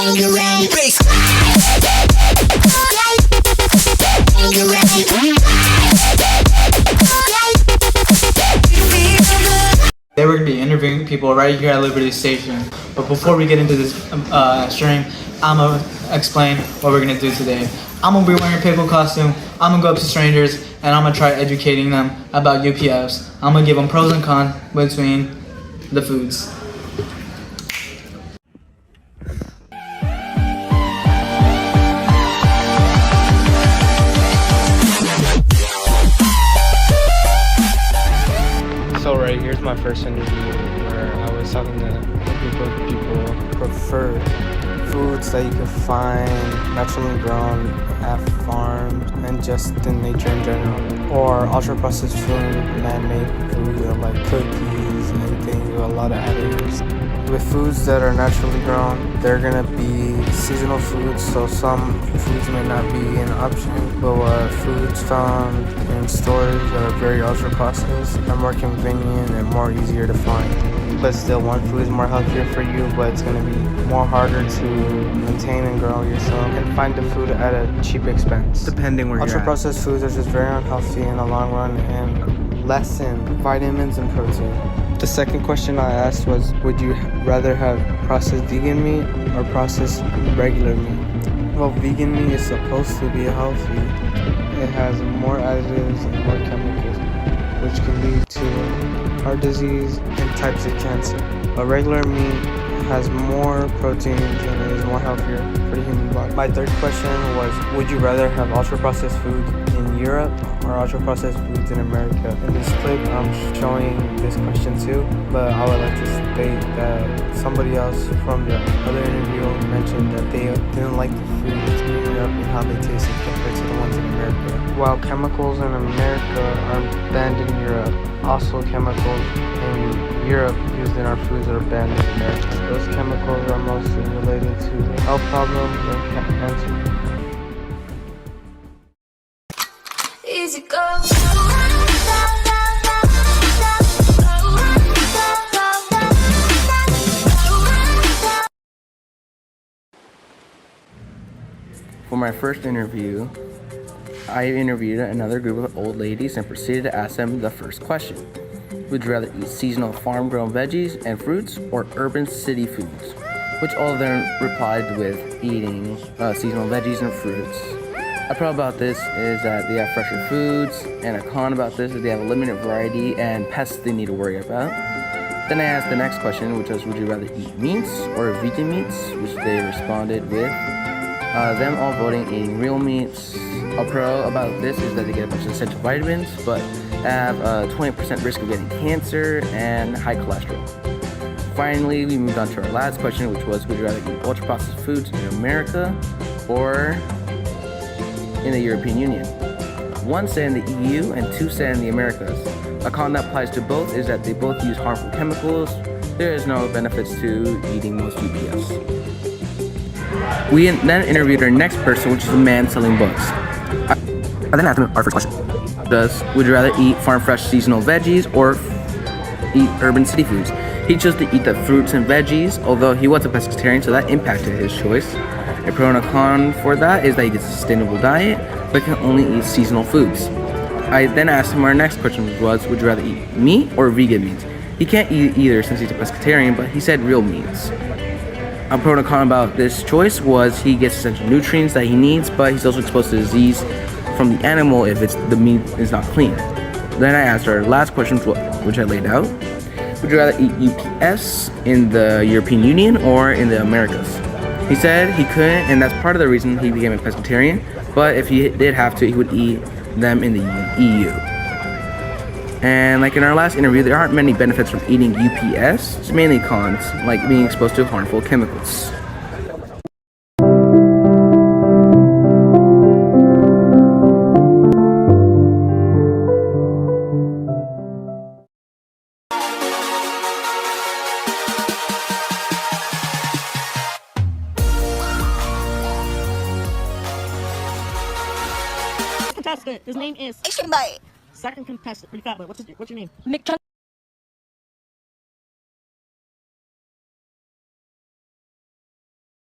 They were going to be interviewing people right here at Liberty Station. But before we get into this stream, I'm going to explain what we're going to do today. I'm going to be wearing a Pickle costume. I'm going to go up to strangers and I'm going to try educating them about UPFs. I'm going to give them pros and cons between the foods. So right here's my first interview where I was talking to a group of people who prefer foods that you can find naturally grown at farms and just in nature in general, or ultra processed food, man-made food like cookies and things with a lot of additives. With foods that are naturally grown, they're gonna be seasonal foods, so some foods may not be an option, but foods found in stores that are very ultra processed are more convenient and more easier to find. But still, one food is more healthier for you, but it's gonna be more harder to maintain and grow yourself and find the food at a cheap expense. Depending where you're at. Ultra processed foods are just very unhealthy in the long run and lessen vitamins and protein. The second question I asked was, would you rather have processed vegan meat or processed regular meat? Well, vegan meat is supposed to be healthy. It has more additives and more chemicals, which can lead to heart disease and types of cancer. But regular meat has more proteins and it is more healthier for the human body. My third question was, would you rather have ultra-processed foods in Europe or ultra-processed foods in America? In this clip, I'm showing this question too, but I would like to state that somebody else from the other interview mentioned that they didn't like the foods in Europe and how they tasted compared to the ones in America. While chemicals in America are banned in Europe, also chemicals in Europe used in our foods are banned in America. Those chemicals are mostly related to health problems and cancer. Easy go. For my first interview, I interviewed another group of old ladies and proceeded to ask them the first question. Would you rather eat seasonal farm-grown veggies and fruits or urban city foods? Which all of them replied with eating seasonal veggies and fruits. A pro about this is that they have fresher foods, and a con about this is they have a limited variety and pests they need to worry about. Then I asked the next question, which was, would you rather eat meats or vegan meats? Which they responded with them all voting eating real meats. A pro about this is that they get a bunch of essential vitamins, but have a 20% risk of getting cancer and high cholesterol. Finally, we moved on to our last question, which was, would you rather eat ultra-processed foods in America or in the European Union? One said in the EU and two said in the Americas. A con that applies to both is that they both use harmful chemicals. There is no benefits to eating most UPFs. We then interviewed our next person, which is a man selling books. I then asked him our first question. Would you rather eat farm fresh seasonal veggies or eat urban city foods? He chose to eat the fruits and veggies, although he was a pescatarian, so that impacted his choice. A pro and a con for that is that he gets a sustainable diet, but can only eat seasonal foods. I then asked him our next question was, would you rather eat meat or vegan meats? He can't eat either since he's a pescatarian, but he said real meats. A pro and a con about this choice was he gets essential nutrients that he needs, but he's also exposed to disease from the animal if the meat is not clean. Then I asked our last question, which I laid out. Would you rather eat UPS in the European Union or in the Americas? He said he couldn't, and that's part of the reason he became a pescatarian, but if he did have to, he would eat them in the EU. And like in our last interview, there aren't many benefits from eating UPS. It's mainly cons, like being exposed to harmful chemicals. Contestant, his name is Asian boy. second contestant. Pretty fat, but what's your name? McChun.